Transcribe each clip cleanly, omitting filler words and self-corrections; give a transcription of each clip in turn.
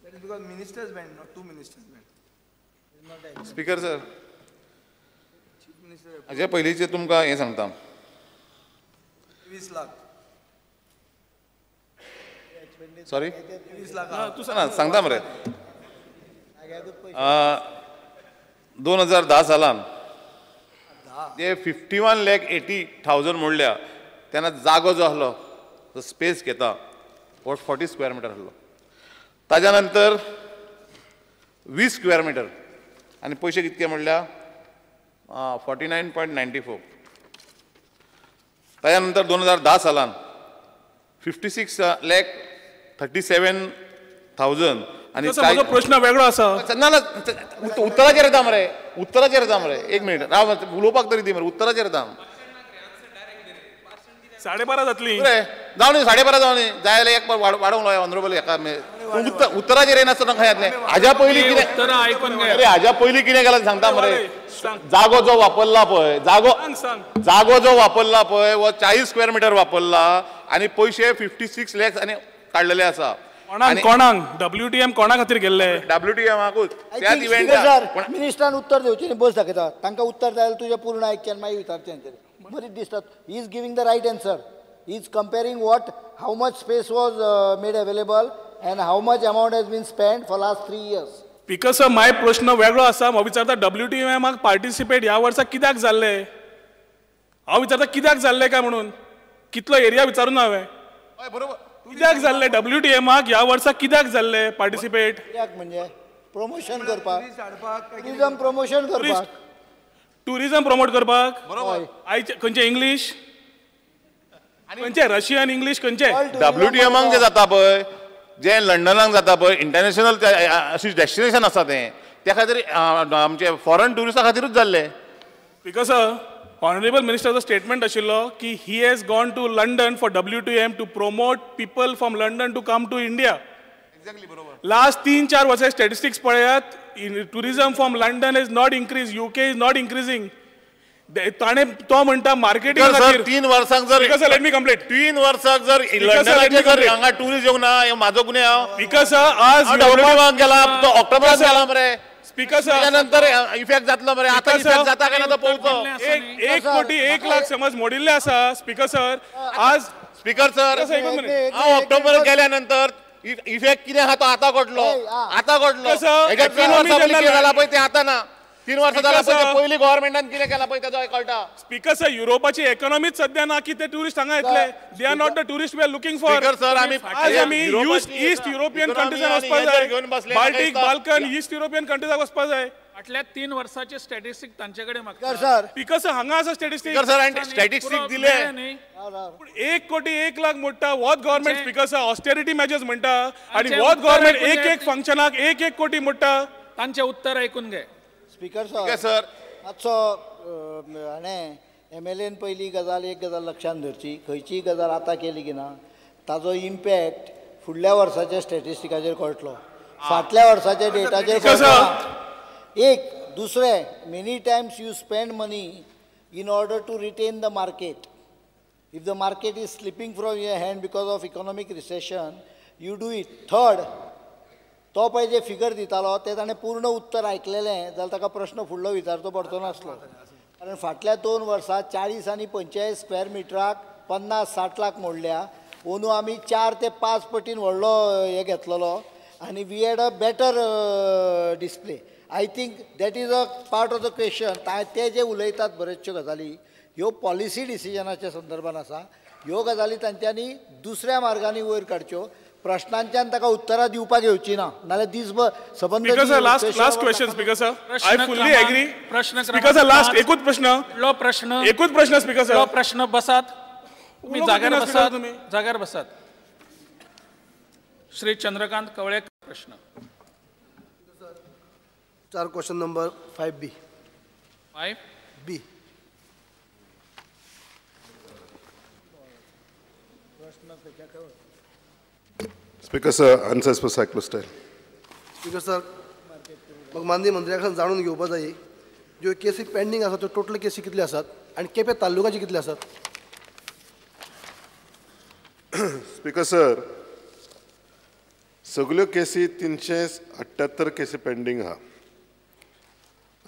That is because ministers went, not two ministers went. Speaker sir, Chief Minister हाजे पयलींचे तुमकां हें सांगता. 20 लाख. सॉरी 20 लाख. तू सांगता मरे. 2010 सालान जे 51,80,000 मोडल्या तेन्ना जागो जो आसलो जो स्पेस घेता 40 स्क्वेअर मिटर आसलो. ताज्या नंतर 20 स्क्वेअर मिटर आनी पयशे कितके म्हणल्या 49.94. ताज्या नंतर 2010 सालान 56,37,000 आणि माझा प्रश्न वेगळो आसा. ना ना उत्तराचेर येता मरे, उत्तराचेर येता मरे. एक मिनिट राव, उलोवपाक तरी दी मरे. उत्तराचेर येता. 12.5 जातली. जावन 12.5 जावन जाय जाल्यार एक वाडोवंक लाय ऑनरेबल हेका. उत्तराचेर येनासतना खंय येतलें. हाज्या पयलीं कितें अरे हाज्या पयलीं कितें केलां सांगता मरे. जागो जो वापरला पळय, जागो जो वापरला पळय वो 40 स्क्वेअर मिटर वापरला आनी पयशे 56 lakhs आनी काडलेले आसा. कोणाक WTM कोणा खातीर गेल्ले? WTMकूच त्याच इव्हेंट. मिनिस्टरान उत्तर दिवचें न्ही, बस दाखयता. तांकां उत्तर जाय जाल्यार तुजें पूर्ण आयकचें आनी मागीर विचारचें. बरीच दिसता. He is giving the right answer. He is comparing what how much space was made available and how much amount has been spent for last 3 years. Because of my प्रश्न वेगळो आसा. हांव विचारता WTMक पार्टिसिपेट ह्या वर्सा कित्याक जाल्ले? हांव विचारता कित्याक जाल्ले काय म्हणून. कितलो एरिया विचारून हांवें. कित्याक जाल्ले WTMक ह्या वर्सा कित्याक जाल्ले पार्टिसिपेट? कित्याक म्हणजे प्रमोशन करपाक, टुरिझम प्रमोशन करपाक. टुरिझम प्रमोट करपाक. आयचे खंयचे इंग्लीश, खंयचे रशियन इंग्लीश, खंयचे WTMक जे जाता पळय, जे लंडनाक जाता पळय, इंटरनॅशनल अशी डेस्टिनेशन आसा तें, त्या खातीर आमचे फॉरेन टुरिस्टा खातीरूच जाल्ले. बिकॉज ऑनरेबल मिनिस्टरचो स्टेटमेंट आशिल्लो की he has gone to London for WTM to promote people from London to come to India. Last 3-4 वर्सां स्टॅटिस्टिक्स पळयात. Tourism from London is not increase, UK is not increasing. ताणे तो म्हणटा marketing खातीर 3 वर्सांक जर let me complete 3 वर्सांक जर लंडनाचे जर हांगा टुरिस्ट येवंक ना, म्हाजो गुन्हे हांव. बिकॉज आज WTMक गेला तो ऑक्टोबरात गेला मरे. स्पीकर त्यानंतर इफेक्ट जातलो मरे. आता इफेक्ट जाता काय ना तो पळोवचो. 1 कोटी 1 लाख समज मोडिल्ले आसा. स्पीकर सर आज स्पीकर सर हांव ऑक्टोबरात गेल्यानंतर इफेक्ट कितें आहा तो आतां घडलो. आतां घडलो. 3 वर्सां पयलीं कितें जाला पळय तें आतां ना. 3 वर्सां जाला पळय पयलीं गव्हर्नमेंटान कितें केलां पळय तेजो कळटा. स्पीकर सर युरोपाची इकॉनॉमीच सध्या ना की ते टुरिस्ट हांगा येतले. They are not the tourist we are looking for. Speaker sir आमी ईस्ट युरोपियन कंट्रीजान वचपाक जाय. बाल्टीक बाल्कन ईस्ट युरोपियन कंट्रीजाक वचपाक जाय. फाटल्या 3 वर्सांचे स्टॅटिस्टिक तांचे कडेन मागता. स्पीकर सर हांगा आसा स्टॅटिस्टिक. सर स्टॅटिस्टिक दिले. 1 कोटी 1 लाख मोडटा what government. Speaker sir austerity measures म्हणटा आनी वॉट गव्हर्नमेंट एक फंक्शनाक 1 कोटी मोडटा. तांचे उत्तर आयकून घे. स्पीकर सर मातसो हाणें MLAन पयली गजाल एक गजाल लक्षांत धरची. खंयचीय गजाल आतां केली की ना ताजो इम्पॅक्ट फुडल्या वर्साच्या स्टॅटिस्टिकाचेर कळटलो, फाटल्या वर्साच्या डेटाचेर कळटलो. एक दुसरें, many Times you spend money in order to retain the market. If the market is slipping from your hand because of economic recession, you do it. Third, तो पळय जे फिगर दितालो ते ताणें पूर्ण उत्तर आयकलेलें जाल्यार ताका प्रश्न फुडलो विचारचो पडचो नासलो. कारण फाटल्या 2 वर्सां 40 आनी 45 स्क्वेअर मिटराक 50-60 लाख मोडल्या. अंदू आमी 4 ते 5 पटीन व्हडलो हे घेतलेलो आनी we had a better display. I think that is a part of the question. ते जे उलयतात बऱ्योचश्यो गजाली ह्यो पॉलिसी डिसिजनाच्या संदर्भात आसा. ह्यो गजाली तांच्यांनी दुसऱ्या मार्गांनी वयर काडच्यो. प्रश्नांच्यान ताका उत्तरां दिवपाक येवची ना, नाल्यार दिसभर सबंद. Last question speaker sir. I fully agree. Speaker sir last एकूच प्रश्न. एकूच प्रश्न स्पीकर सर. प्रश्न बसात. तुम्ही जाग्यार बसात. जाग्यार बसात. श्री चंद्रकांत कवळे प्रश्न. Sir question number 5B. 5B. Speaker sir, answers for cyclostyle. Speaker sir, मग माननीय मंत्र्याकडे जाणून घेवपाक जाय ज्यो केसी पेंडींग आसा त्यो टोटल केसी कितले आसात आनी केपें तालुकाचे कितले आसात? Speaker sir, सगळ्यो केसी 378 केसी पेंडिंग आहा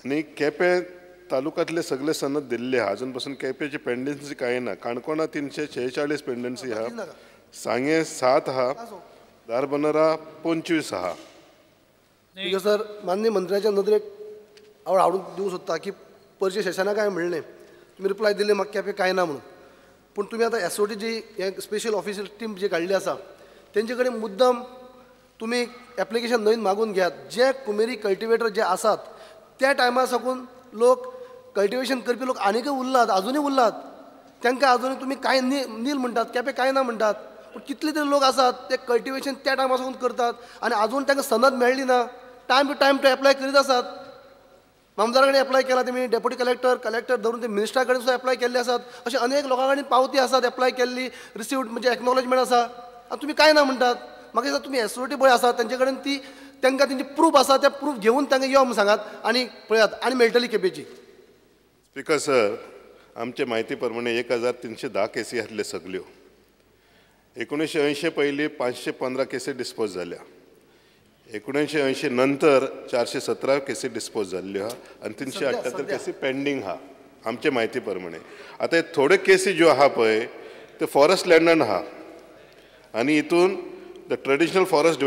आणि केपें तालुक्यांतले सगळे सनद दिल्ले आहा अजून पासून केपेंची पेंडन्सी कांय ना काणकोणा 346 पेंडन्सी आहा सांगे 7 आहा दारबंदरा 25 आहा सर माननीय मंत्र्याच्या नदरेक हाडून दिवंक सोदता की परचे सेशनाक काय म्हणलें तुमी रिप्लाय दिले म्हाका केपें कांय ना म्हणून पूण तुमी आतां एसओटी जी हे स्पेशल ऑफिसर टीम जी काडली आसा तेंचे कडेन मुद्दम तुमी एप्लिकेशन नवीन मागून घेयात जे कुमेरी कल्टिवेटर जे आसात त्या टायमार साकून लोक कल्टिवेशन करपी लोक आनीकय उरलात अजूनय उरलात तांकां अजूनय तुमी कांय नील म्हणटात केपें कांय ना म्हणटात पूण कितले तरी लोक आसात ते कल्टिवेशन त्या टायमार साकून करतात आनी अजून तांकां सनद मेळ्ळी ना टायम टू एप्लाय करीत आसात मामदारा कडेन एप्लाय केला तेमी डेप्युटी कलेक्टर धरून ते मिनिस्टरा कडेन सुद्दां एप्लाय केल्ले आसात अशे अनेक लोकां कडेन पावती आसात एप्लाय केल्ली रिसिव्ड म्हणजे एक्नॉलेजमेंट आसा आनी तुमी कांय ना म्हणटात म्हाका दिसता तुमी एसओटी पळय आसात तेंचे कडेन ती तांकां तेंची प्रूफ आसा ते प्रूफ घेवन तांकां यो म्हणून सांगात आनी पळयात आनी मेळटली केपेची स्पीकर सर आमचे म्हायती प्रमाणे 1310 केसी आसले सगल्यो 1980 पयलीं 515 केसी डिस्पोज जाल्या 1980 नंतर 417 केसी डिस्पोज जाल्ल्यो आहा आनी 378 केसी पेंडींग आहा आमचे म्हायती प्रमाणे आतां थोड्यो केसी ज्यो आहा पळय ते फॉरेस्ट लँडान आहा आनी हितून the traditional forest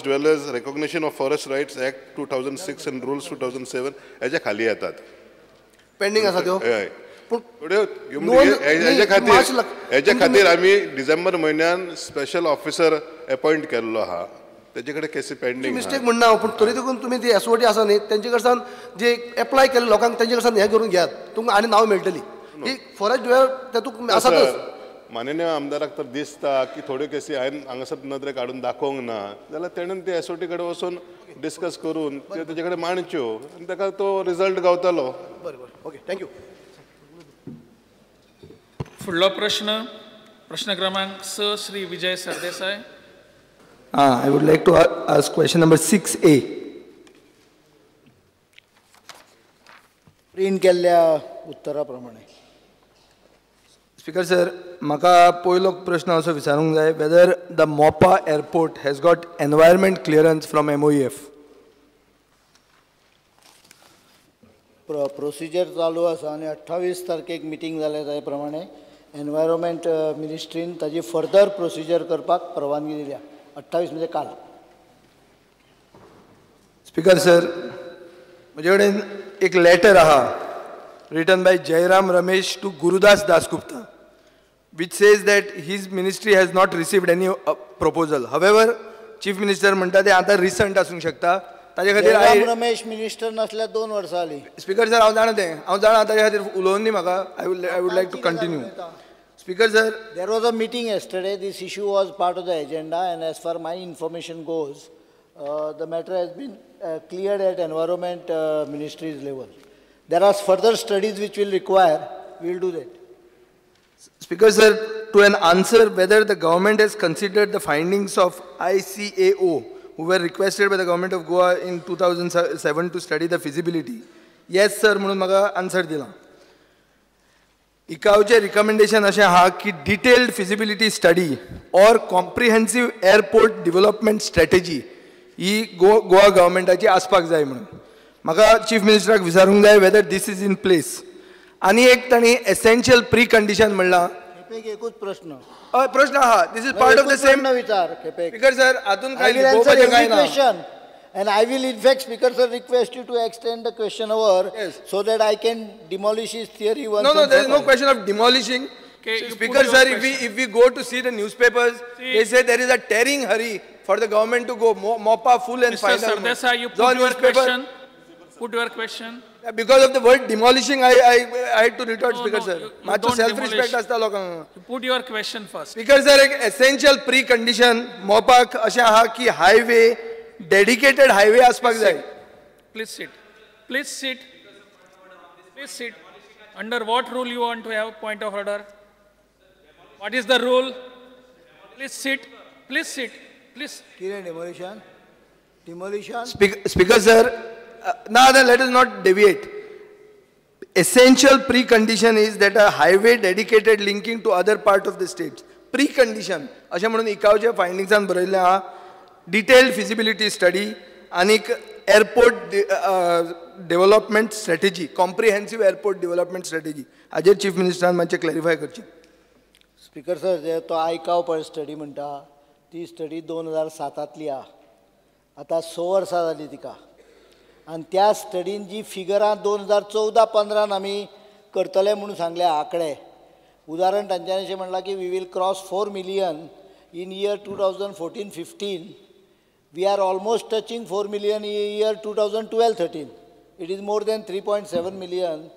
dwellers recognition of forest rights act 2006 and rules 2007 हेच्या खाली येतात पेंडींग आसा त्यो हय हेच्या खातीर आमी डिसेंबर म्हयन्यान स्पेशल ऑफिसर अपॉयंट केल्लो आहा तेजे कडेन केसी पेंडींग मिस्टेक म्हणना पूण तरी देखून तुमी ती एसओटी आसा न्ही तेंचे कडच्यान जे एप्लाय केले लोकांक तेंचे कडच्यान हें करून घेयात तुमकां आनी नांव मेळटली ही फॉरेस्ट ड्वेलर तेतूंत आसातच माननीय आमदाराक तर दिसता की थोड्यो केसी हांवें हांगासर नदरेक हाडून दाखोवंक ना जाल्यार तेणेन ते एसओटी कडेन वचून डिस्कस करून तेजे कडेन मांडच्यो आनी ताका तो रिजल्ट गावतलो बरें ओके थँक्यू फुडलो प्रश्न क्रमांक 6 Shri Vijay Sardesai I would like to ask question number 6A. Print केल्ल्या उत्तरा प्रमाणे Speaker sir, म्हाका पयलो प्रश्न असो विचारूंक जाय whether the Mopa airport has got environment clearance from MOEF. Procedure चालू आसा आनी 28 तारखेक मिटींग जाल्या त्या प्रमाणे एनवायरमेंट मिनिस्ट्रीन ताजी फर्दर प्रोसिजर करपाक परवानगी दिल्या 28 म्हणजे काल Speaker sir, म्हजे कडेन एक लेटर आहा written by Jairam Ramesh to Gurudas Dasgupta which says that his ministry has not received any proposal. However, Chief Minister म्हणटा ते आतां रिसंट आसूंक शकता ताजे खातीर जयराम रमेश मिनिस्टर नासल्या 2 वर्सां जालीं. Speaker sir, हांव जाणा तें ताजे खातीर उलोवन दी म्हाका. I would like to continue. Speaker sir, there was a meeting yesterday. This issue was part of the agenda, and as far my information goes, the matter has been cleared at environment ministry's level. There are further studies which will require. We will do that. Speaker sir, to an answer whether the government has considered the findings of ICAO, who were requested by the government of Goa in 2007 to study the feasibility. Yes sir, म्हणून म्हाका answer दिला. ICAOचे recommendation अशें आहा की detailed feasibility study or comprehensive airport development strategy ही गोवा गव्हर्मेंटाची आसपाक जाय म्हणून. म्हाका चीफ मिनिस्टराक विचारूंक जाय whether this is in place. आनी एक तांणी essential pre-condition म्हणला. एकूच प्रश्न. प्रश्न आहा. This is part of the same. विचार केपेक. Speaker sir, हातून I will answer every question. And I will in fact, Speaker sir, request you to extend the question over so that I can demolish his theory once. No, there is no question of demolishing. Okay, Speaker sir, if we go to see the newspapers, they say there is a tearing hurry for the government to go MOPA full and final. Mr. Sardesai, you put your question. Put your question. Because of the word demolishing, I had to retort, Speaker sir. Much self-respect asta lokanka. You put your question first. Speaker sir, ek essential precondition MOPA अशें आहा की highway, dedicated highway aspak jay. Please sit. Please sit. Please sit. Under what rule you want to have point of order? What is the rule? Please sit. Please sit. Please. Demolition. Demolition. Speaker sir, now then let us not deviate. Essential precondition is that a highway dedicated linking to other part of the states. Precondition अशें म्हणून इकावचे फायंडिंग्सान बरयल्लें आहा detailed feasibility study आनीक airport development strategy comprehensive airport development strategy हाजेर chief मिनिस्टरान मातशें क्लॅरिफाय करचें. स्पीकर सर जे तो आयकाव पळय स्टडी म्हणटा ती स्टडी 2007 आहा. आतां 6 वर्सां जालीं तिका आनी त्या स्टडीन जी फिगरां 2014-15 आमी करतले म्हणून सांगले आंकडे उदाहरण तांच्यांनी अशें म्हणलां की we will cross 4 million in year 2014-15 we are almost touching 4 million in year 2012-13. It is more than 3.7 million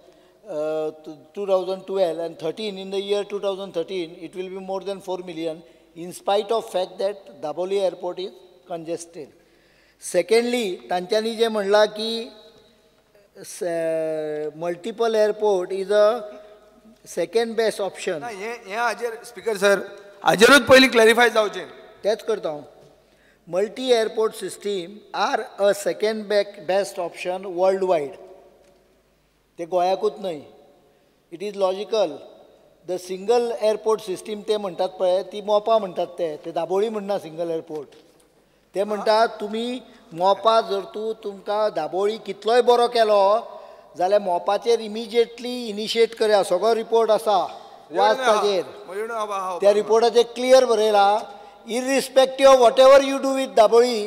2012 and 13 in the year 2013 it will be more than 4 million in spite of fact that Daboli airport is congested. Secondly, तांच्यांनी जे म्हणलां की multiple airport is a second best option. हे हाजेर speaker sir हाजेरूच पयलीं clarify जावचें. तेच करता हांव. Multi airport system are a second best option worldwide. ते गोंयाकूच न्हय. It is logical. The single airport system ते म्हणटात पळय ती मोपा म्हणटात ते दाबोळी म्हणना सिंगल एअरपोर्ट. ते म्हणटात तुमी मोपा जर तुमकां दाबोळी कितलोय बरो केलो जाल्यार मोपाचेर इमिजिएटली इनिशिएट करया. सगळो रिपोर्ट आसा वाच ताजेर. त्या रिपोर्टाचेर क्लियर बरयला irrespective of whatever you do with Daboli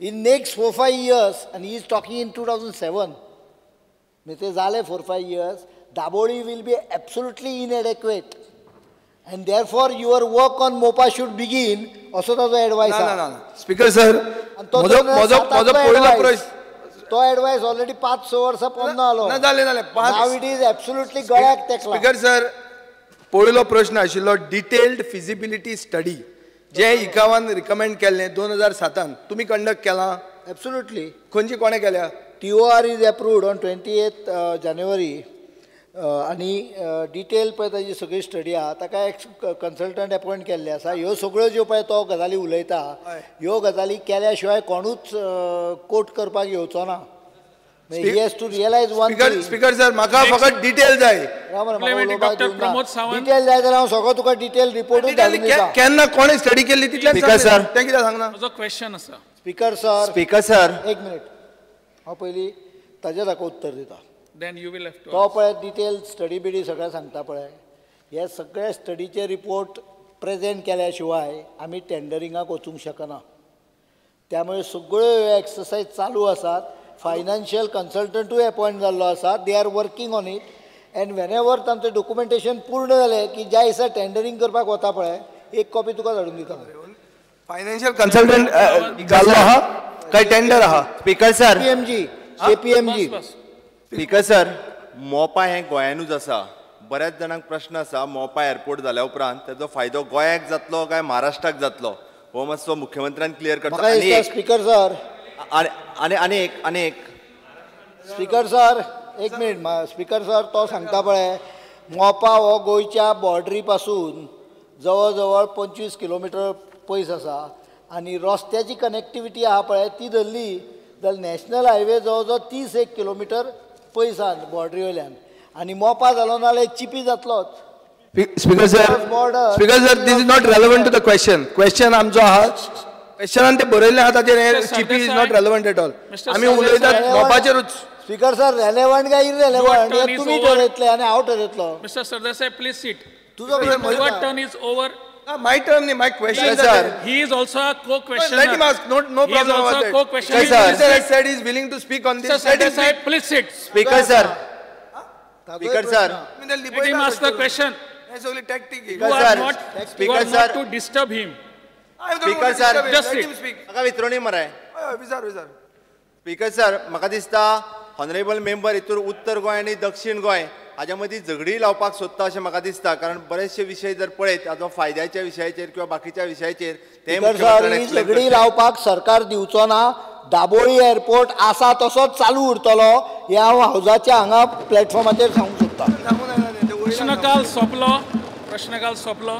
in next 4-5 years and he is talking in 2007 ते जाले 4-5 years Daboli will be absolutely inadequate and therefore your work on Mopa should begin असो ताजो advice ना speaker sir माझो पहिलो प्रश्न तो advice already 5-6 वर्सां पोंद आलो ना जाले नाव इट इज एब्सोल्युटली गळ्याक तेकला. स्पीकर सर पहिलो प्रश्न आशिल्लो डिटेल्ड फिजिबिलिटी स्टडी जे इकावान रिकमेंड केल्लें 2007 तुमी कंडक्ट केला. एब्सोल्युटली. खंयची कोणे केल्या. TOR is approved on 28th January आनी डिटेल पळय ताजी सगळी स्टडी आहा ताका एक कन्सल्टंट अपॉयंट केल्ले आसा. ह्यो सगळ्यो ज्यो पळय तो गजाली उलयता ह्यो गजाली केल्या शिवाय कोणूच कोट करपाक येवचो ना. He has to realize one thing. Speaker sir म्हाका फकत डिटेल जाय. डॉक्टर प्रमोद सावंत डिटेल जाय जाल्यार हांव सगळो तुका डिटेल रिपोर्ट धाडून दिता. केन्ना कोणे स्टडी केल्ली तितल्यान स्पीकर सर तें कित्याक सांगना. म्हजो क्वेश्चन आसा. स्पीकर सर एक मिनिट हांव पयलीं ताजें ताका उत्तर दिता. Then you will have to तो पळय डिटेल स्टडी बिडी सगळें सांगता पळय हे सगळे स्टडीचे रिपोर्ट प्रेजेंट केल्या शिवाय आमी टेंडरिंगाक वचूंक शकना. त्यामुळे सगळ्यो एक्सरसाइज चालू आसात. फायनान्शियल कन्सल्टंटूय अपॉयंट जाल्लो आसा. They are working on it end whenever तांचें डॉक्युमेंटेशन पूर्ण जालें की ज्या दिसा टेंडरिंग करपाक वता पळय एक कॉपी तुका धाडून दिता. फायनान्शियल कन्सल्टंट जाल्लो आहा काय टेंडर आहा. Speaker sir KPMG speaker sir मोपा हें गोंयानूच आसा. बऱ्याच जाणांक प्रश्न आसा मोपा एअरपोर्ट जाल्या उपरांत ताजो फायदो गोंयाक जातलो काय महाराष्ट्राक जातलो हो मातसो मुख्यमंत्र्यान क्लियर करता. स्पीकर सर आनी एक स्पीकर सर एक मिनिट स्पीकर सर तो सांगता पळय मोपा हो गोंयच्या बॉर्डरी पासून जवळ जवळ 25 किलोमिटर पयस आसा आनी रस्त्याची कनेक्टिविटी आहा पळय ती धरली जाल्यार नॅशनल हायवे जवळ जवळ 30 किलोमिटर पयस आहा बॉर्डरी वयल्यान आनी मोपा जालो नाल्यार चिपी जातलोच. Speaker sir this is not relevant to the question आमचो आहा क्वेश्चनान ते बरयल्लें आहा ताचेर Chipi is not relevant at all. आमी उलयतात मोपाचेरूच. स्पीकर सर रेलेवंट काय इररेलेवंट हे तुमी ठरयतले आनी हांव ठरयतलो. Mister Sardesai please seat. तुजो your turn is over. My turn, my question, sir. He is also a co-questioner. Let him ask. No problem. He is also a co-questioner. Sir said he is willing to speak on this. Sir, please sit. Speaker sir. Speaker sir. Let him ask the question. It's only tactic. You are not to disturb him. Speaker sir. Just sit. म्हाका विचारणी मरे. विचार. Speaker sir म्हाका दिसता honourable member हितूर उत्तर गोंय आनी दक्षिण गोंय हाज्या मदीं झगडी लावपाक सोदता अशें म्हाका दिसता. कारण बरेचशे विशय जर पळयत हाजो फायद्याच्या विशयाचेर किंवा बाकीच्या विशयाचेर ते झगडी लावपाक सरकार दिवचो ना. दाबोळी एअरपोर्ट आसा तसोच चालू उरतलो हे हांव हावजाच्या हांगा प्लॅटफॉर्माचेर सांगूंक सोदतां. प्रश्नकाल सोंपलो.